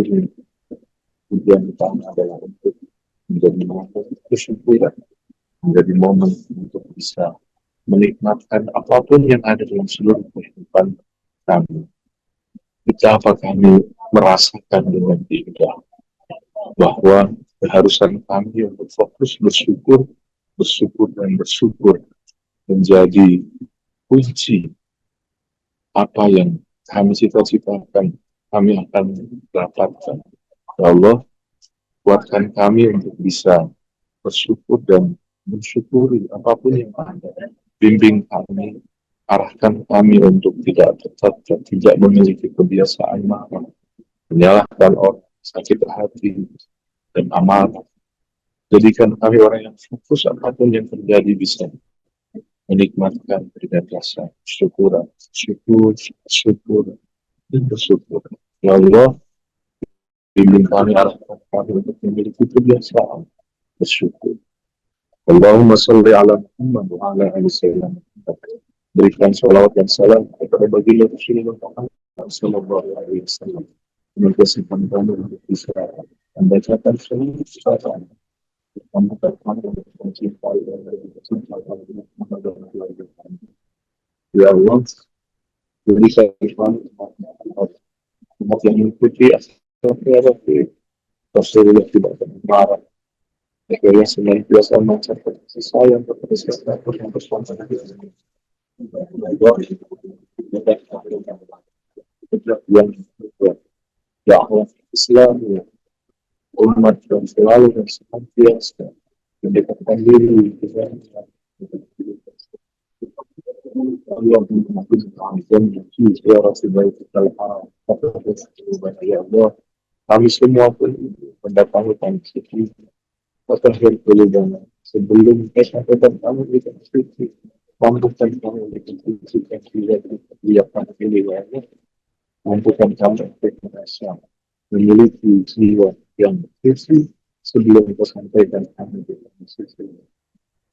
tujuan utama adalah untuk menjadi momen kesyukuran, menjadi momen untuk bisa menikmatkan apapun yang ada dalam seluruh kehidupan kami. Betapa kami merasakan dengan indah bahwa keharusan kami untuk fokus bersyukur dan bersyukur menjadi kunci apa yang kami cita-citakan, kami akan dapatkan. Ya Allah, kuatkan kami untuk bisa bersyukur dan mensyukuri apapun yang ada. Bimbing kami, arahkan kami untuk tidak memiliki kebiasaan marah, menyalahkan orang, sakit hati, dan amarah. Jadikan kami orang yang fokus apapun yang terjadi bisa menikmatkan dengan rasa syukur, syukur, dan bersyukur. Ya Allah, bimbing kami, arahkan kami untuk memiliki kebiasaan bersyukur. Allahumma salli ala Muhammad wa ala ali sayyidina Muhammad. Berikan salawat dan salam kepada baginda Rasulullah Muhammad sallallahu alaihi wasallam. Mengucapkan kami untuk bisa membacakan seluruh syaratan. Membukakan untuk mencintai dan mencintai Muhammad dan keluarga kami. Ya Allah, berikan kami umat yang mengikuti asal-asal Rasulullah tidak marah. Saya senantiasa mencapai kasih sayang kepada sesama yang bersama dengan yang dakwah Islam ya, umat yang selalu dan senantiasa mendekatkan diri dengan Allah mengampuni ya Rasulullah ya Allah, kami semua pun mendatangi tangan Pasal perubahan sebelum kesempatan kamu di konstitusi, mampukan kamu di konstitusi yang tidak dilakukan pilihannya, mampukan kamu untuk merasa memiliki jiwa yang bersih sebelum kesampaian kamu di konstitusi.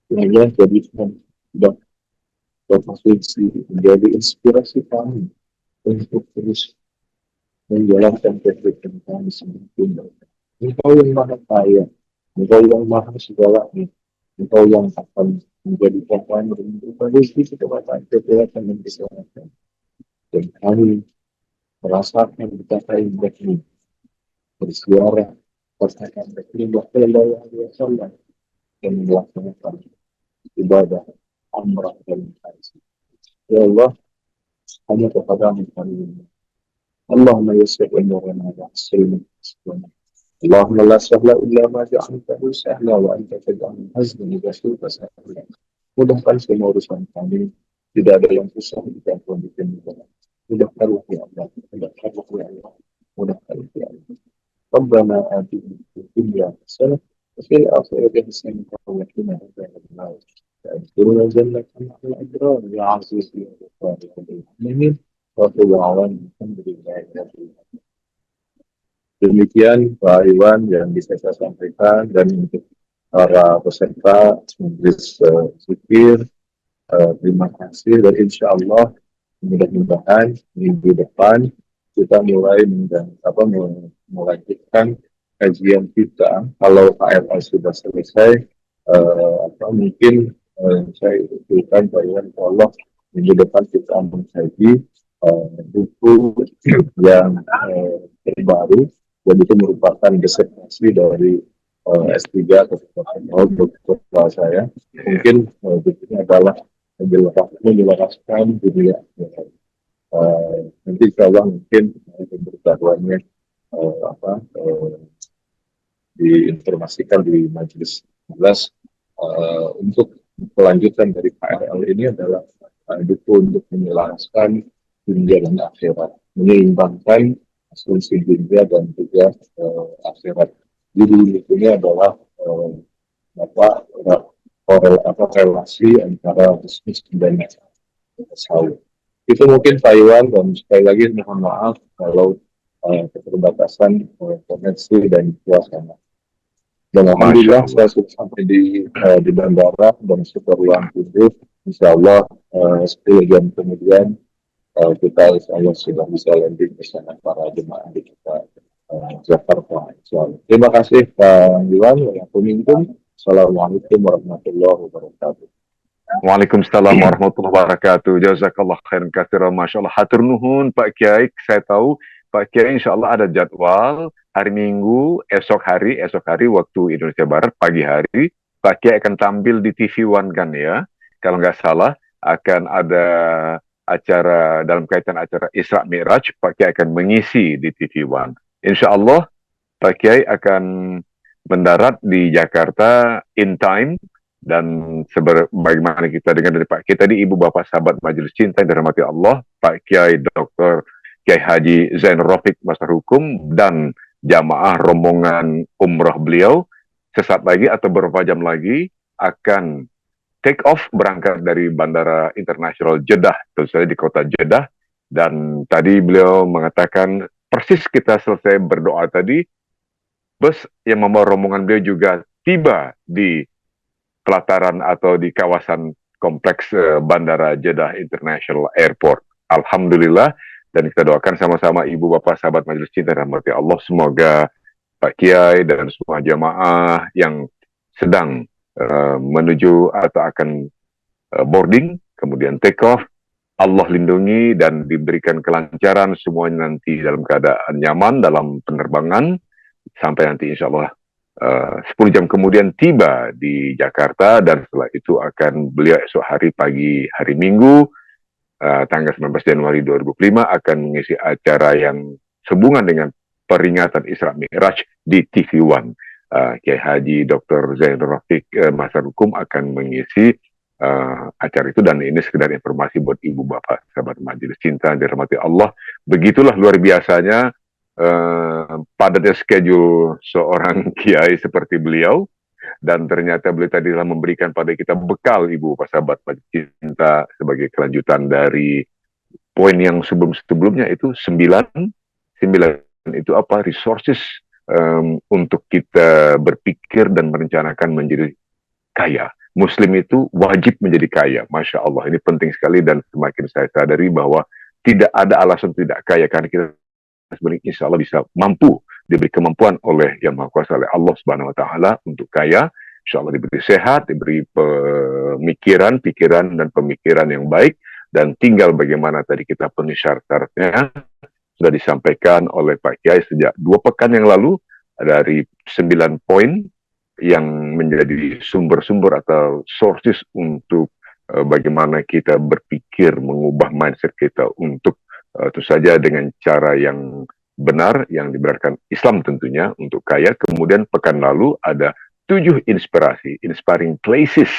Semoga jadikan dan konstitusi menjadi inspirasi kami untuk terus menjalankan kehidupan kami semakin baik. Engkau yang maha kaya, Engkau yang maha segalanya, Engkau yang akan menjadikan kami berbagai kecepatan dan kesehatan. Dan kami merasakan betapa indahnya bersuara, merasakan betapa indahnya Allah dan melaksanakan ibadah umrah dan haji. Ya Allah, hanya kepadamu kami ini. Allahumma yassir umurana wa hasil min اللهم لا سهل إلا ما جعلته سهلا وأنت تجعل الحزن إذا شئت سهلا. Mudahkan semua urusan kami, tidak ada yang susah di dalam bikin kita. Mudahkan ya Allah, mudahkan ya Allah, mudahkan ya Allah. Rabbana atina fid dunya hasanah wa fil akhirati hasanah wa qina adzaban nar. Adkhilna jannata ma'al abrar ya aziz ya ghafar ya mu'min wa tu'awan alhamdulillahi rabbil alamin. Demikian Pak Iwan yang bisa saya sampaikan, dan untuk para peserta majelis zikir, terima kasih, dan insya Allah mudah-mudahan minggu depan kita mulai melanjutkan kajian kita. Kalau KRL sudah selesai, mungkin saya usulkan Pak Iwan, Allah minggu depan kita mengkaji buku yang terbaru. Dan itu merupakan disertasi dari S3 atau dokter saya. Mungkin berikutnya adalah menjelaskan dunia. Nanti kalau mungkin pemberitahuannya diinformasikan di majelis 11. Untuk kelanjutan dari KRL ini adalah buku untuk menjelaskan dunia dan akhirat, menyeimbangkan asumsi dunia dan juga akhirat. Jadi ini adalah relasi antara bisnis dan tasawuf. Itu mungkin Pak Iwan, dan sekali lagi mohon maaf kalau keterbatasan koneksi dan suasana. Dan alhamdulillah saya sudah sampai di bandara dan sudah ruang tunggu. Insya Allah 10 jam kemudian kita insya Allah sudah bisa landing ke sana para jemaah di kita Jakarta. Terima kasih Pak Iwan yang pemimpin. Assalamualaikum warahmatullahi wabarakatuh. Waalaikumsalam warahmatullahi wabarakatuh. Jazakallah khairan katsiran. Masya Allah. Hatur nuhun Pak Kiai. Saya tahu Pak Kiai insya Allah ada jadwal hari Minggu, esok hari waktu Indonesia Barat, pagi hari. Pak Kiai akan tampil di TV One kan ya. kalau nggak salah akan ada acara dalam kaitan acara Isra Mi'raj, Pak Kiai akan mengisi di TV One. Insya Allah Pak Kiai akan mendarat di Jakarta in time, dan sebagaimana kita dengar dari Pak Kiai tadi, ibu bapak sahabat Majelis Cinta yang dirahmati Allah, Pak Kiai Dr. Kiai Haji Zainur Rafiq Masar Hukum dan jamaah rombongan umrah beliau sesaat lagi atau beberapa jam lagi akan take off berangkat dari Bandara Internasional Jeddah, tentu saja di kota Jeddah. Dan tadi beliau mengatakan persis kita selesai berdoa tadi, bus yang membawa rombongan beliau juga tiba di pelataran atau di kawasan kompleks Bandara Jeddah International Airport. Alhamdulillah, dan kita doakan sama-sama ibu bapak sahabat Majelis Cinta dan rahmati Allah, semoga Pak Kiai dan semua jamaah yang sedang menuju atau akan boarding, kemudian take off, Allah lindungi dan diberikan kelancaran semuanya nanti dalam keadaan nyaman dalam penerbangan, sampai nanti insya Allah 10 jam kemudian tiba di Jakarta, dan setelah itu akan beliau esok hari pagi hari Minggu tanggal 19 Januari 2005 akan mengisi acara yang sehubungan dengan peringatan Isra Mi'raj di TV One. Kiai Haji Dr. Zainur Rafiq Masar Hukum akan mengisi acara itu, dan ini sekedar informasi buat ibu bapak sahabat Majelis Cinta dirahmati Allah. Begitulah luar biasanya padatnya schedule seorang kiai seperti beliau, dan ternyata beliau tadi telah memberikan pada kita bekal ibu bapak sahabat Majelis Cinta sebagai kelanjutan dari poin yang sebelumnya itu 9 itu apa, resources untuk kita berpikir dan merencanakan menjadi kaya. Muslim itu wajib menjadi kaya. Masya Allah, ini penting sekali, dan semakin saya sadari bahwa tidak ada alasan tidak kaya, karena kita sebenarnya insya Allah bisa mampu, diberi kemampuan oleh Yang Maha Kuasa, oleh Allah Subhanahu Wa Taala untuk kaya. Insya Allah diberi sehat, diberi pikiran dan pemikiran yang baik, dan tinggal bagaimana tadi kita penuhi syarat-syaratnya. Sudah disampaikan oleh Pak Kiai sejak 2 pekan yang lalu, dari 9 poin yang menjadi sumber-sumber atau sources untuk bagaimana kita berpikir, mengubah mindset kita untuk itu saja dengan cara yang benar, yang dibenarkan Islam tentunya, untuk kaya. Kemudian pekan lalu ada 7 inspiring places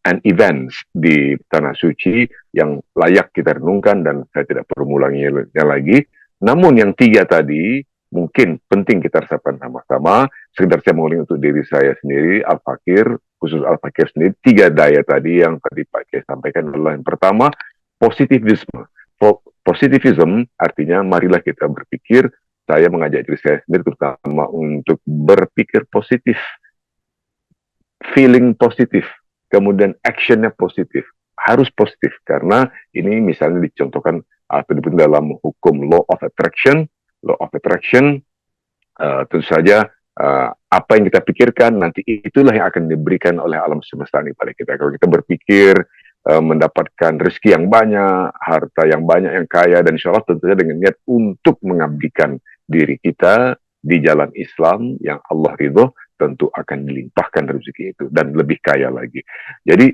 and events di Tanah Suci yang layak kita renungkan, dan saya tidak perlu mengulanginya lagi. Namun yang 3 tadi mungkin penting kita rasakan sama-sama. Sekedar saya mengulangi untuk diri saya sendiri, Al-Fakir, khusus Al-Fakir sendiri, 3 daya tadi yang tadi Pak Kiai sampaikan adalah yang pertama, positivisme. Positivism artinya marilah kita berpikir, saya mengajak diri saya sendiri terutama untuk berpikir positif, feeling positif, kemudian actionnya positif. Harus positif, karena ini misalnya dicontohkan atau disebut dalam hukum law of attraction, tentu saja apa yang kita pikirkan nanti itulah yang akan diberikan oleh alam semesta ini pada kita. Kalau kita berpikir mendapatkan rezeki yang banyak, harta yang banyak, yang kaya, dan insya Allah tentunya dengan niat untuk mengabdikan diri kita di jalan Islam yang Allah ridho, tentu akan dilimpahkan rezeki itu dan lebih kaya lagi. Jadi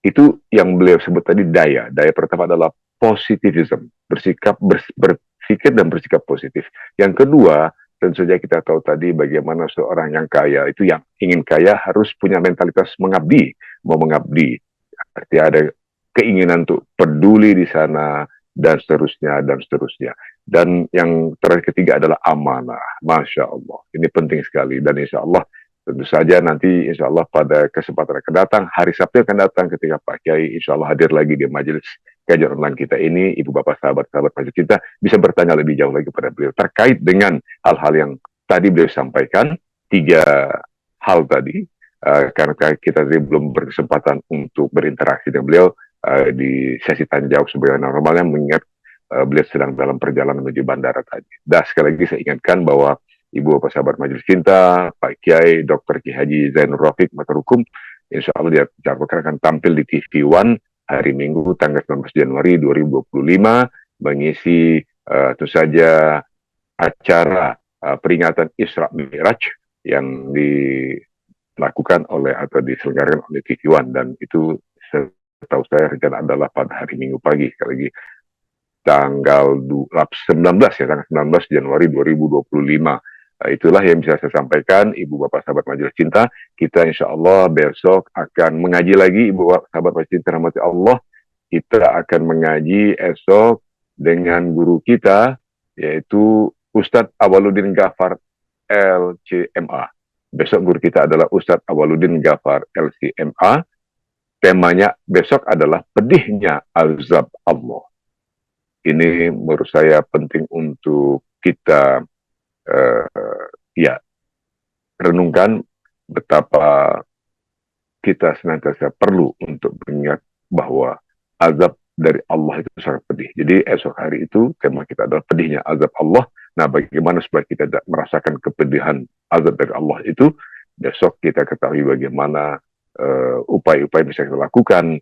itu yang beliau sebut tadi daya. Daya pertama adalah positivism, berpikir dan bersikap positif. Yang kedua, tentu saja kita tahu tadi bagaimana seorang yang kaya itu, yang ingin kaya harus punya mentalitas mengabdi, mau mengabdi. Artinya ada keinginan untuk peduli di sana, dan seterusnya, dan seterusnya. Dan yang terakhir ketiga adalah amanah. Masya Allah, ini penting sekali, dan insya Allah tentu saja nanti insya Allah pada kesempatan akan datang, hari Sabtu akan datang, ketika Pak Kiai insya Allah hadir lagi di majelis kajian online kita ini, ibu bapak sahabat-sahabat Majelis Cinta bisa bertanya lebih jauh lagi kepada beliau terkait dengan hal-hal yang tadi beliau sampaikan, 3 hal tadi. Karena kita tadi belum berkesempatan untuk berinteraksi dengan beliau di sesi tanya jawab sebagaimana normalnya, mengingat beliau sedang dalam perjalanan menuju bandara tadi. Dan sekali lagi saya ingatkan bahwa ibu bapak sahabat Majelis Cinta, Pak Kiai Dr. Kiai Haji Zainur Rafiq Masar Hukum, insya Allah dia akan tampil di TV One hari Minggu tanggal 19 Januari 2025 mengisi tentu saja acara peringatan Isra Mi'raj yang dilakukan oleh atau diselenggarakan oleh TV One, dan itu setahu saya rencana adalah pada hari Minggu pagi, sekali lagi tanggal 19 ya, tanggal 19 Januari 2025. Itulah yang bisa saya sampaikan, Ibu Bapak sahabat Majelis Cinta. Kita insya Allah besok akan mengaji lagi, Ibu Bapak sahabat Majelis Cinta rahmati Allah. Kita akan mengaji esok dengan guru kita, yaitu Ustadz Awaludin Ghafar LCMA. Besok guru kita adalah Ustadz Awaludin Ghafar LCMA. Temanya besok adalah pedihnya azab Allah. Ini menurut saya penting untuk kita renungkan betapa kita senantiasa perlu untuk mengingat bahwa azab dari Allah itu sangat pedih. Jadi esok hari itu tema kita adalah pedihnya azab Allah. Nah, bagaimana supaya kita tidak merasakan kepedihan azab dari Allah itu? Besok kita ketahui bagaimana upaya-upaya yang bisa kita lakukan,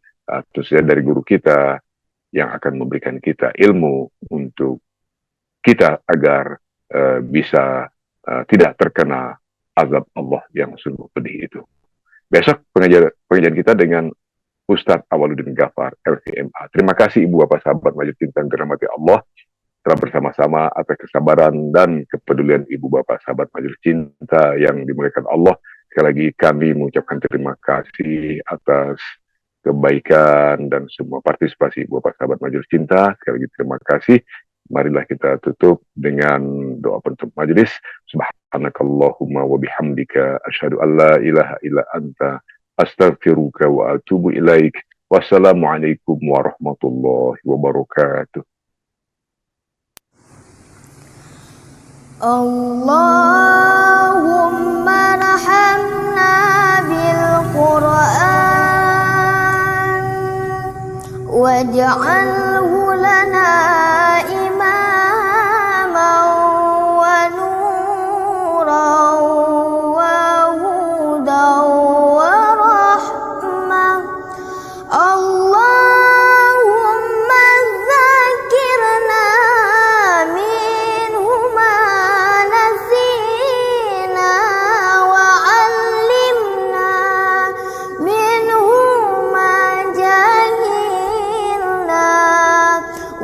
khususnya dari guru kita yang akan memberikan kita ilmu untuk kita agar bisa tidak terkena azab Allah yang sungguh pedih itu. Besok pengajian kita dengan Ustadz Awaludin Ghafar LCMA. Terima kasih Ibu Bapak sahabat Majelis Cinta yang dirahmati Allah telah bersama-sama atas kesabaran dan kepedulian Ibu Bapak sahabat Majelis Cinta yang dimuliakan Allah. Sekali lagi kami mengucapkan terima kasih atas kebaikan dan semua partisipasi Ibu Bapak sahabat Majelis Cinta. Sekali lagi terima kasih. Marilah kita tutup dengan doa penutup majelis. Subhanakallahumma wa bihamdika asyhadu an la ilaha illa anta astaghfiruka wa atubu ilaik. Wassalamualaikum warahmatullahi wabarakatuh. Allahumma rahamna bil Qur'an waj'alhu lana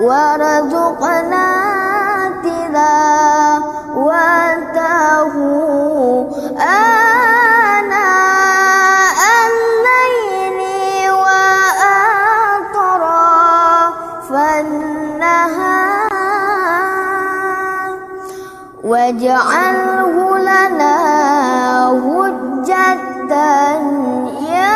warzuqna tilawatahu ana al-laili wa atrafan nahar waj'alhu lana hujjatan ya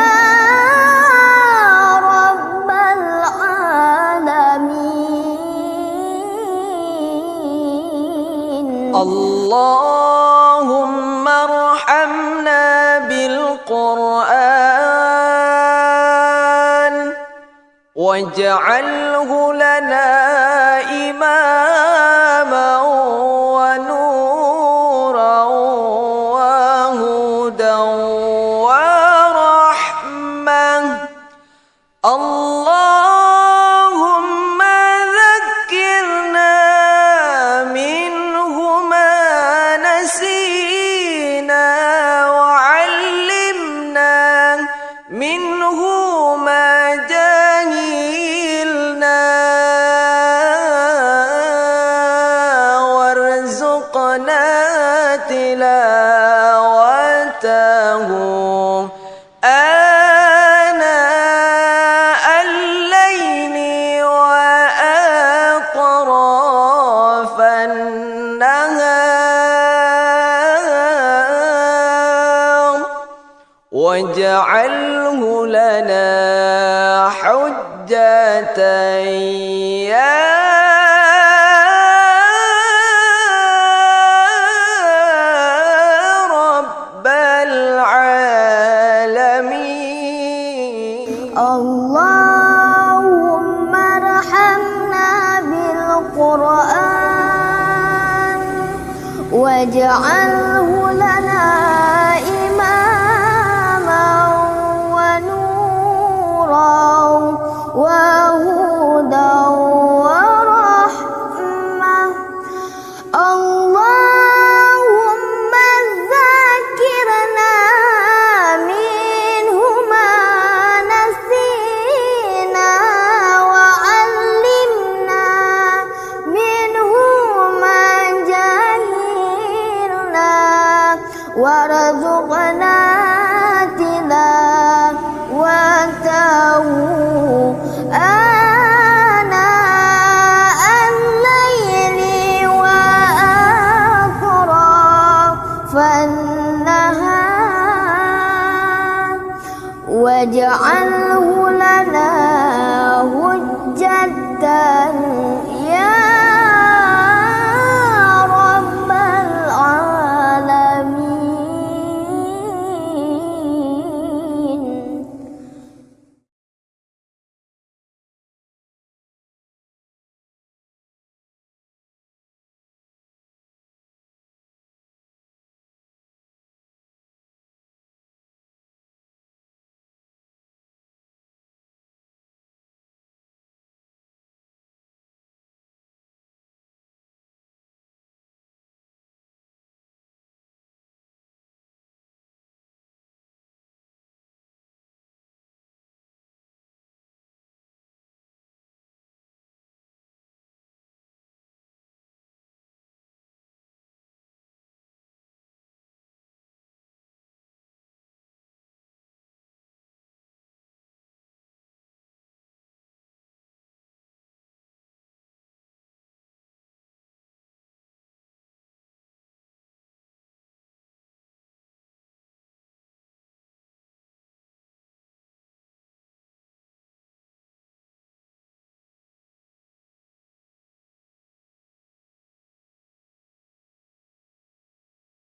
اللهم ارحمنا بالقرآن واجعله لنا إماما ونورا وهدى ورحمة اللهم ذكرنا منه ما نسينا وعلمنا منه ما جهلنا وارزقنا تلاوته آناء الليل وأطراف النهار واجعله لنا حجة يا رب العالمين اللهم ارحمنا بالقرآن واجعله لنا إماما ونورا وهدى ورحمة اللهم ذكرنا منه ما نسينا واجعله لنا حجة